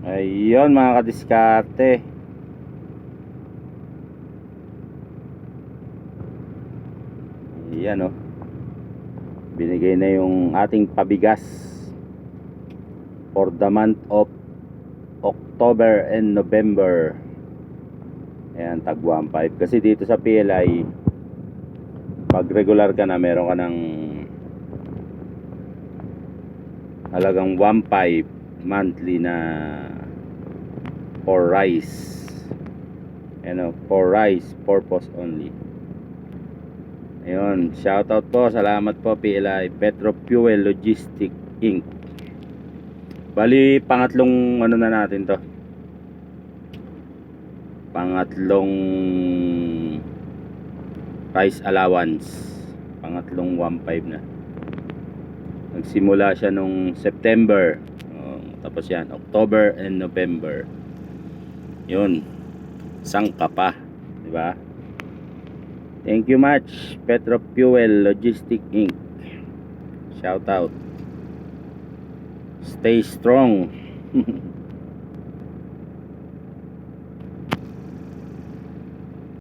Ayun mga kadiskarte. Ayan, oh. Binigay na yung ating pabigas for the month of October and November. Ayan, tag 1.5. Kasi dito sa PLI, pag regular ka na, meron ka ng halagang 1.5 monthly na for rice. Ayan, for rice purpose only. Ayun, shoutout po, salamat po PLI, Petro Fuel Logistic Inc. Bali, pangatlong ano na natin to. Pangatlong rice allowance. Pangatlong 1.5 na. Nagsimula siya nung September. Tapos yan, October and November. Yun. Sangka pa, di ba? Thank you much, Petro Fuel Logistic Inc. Shout out. Stay strong.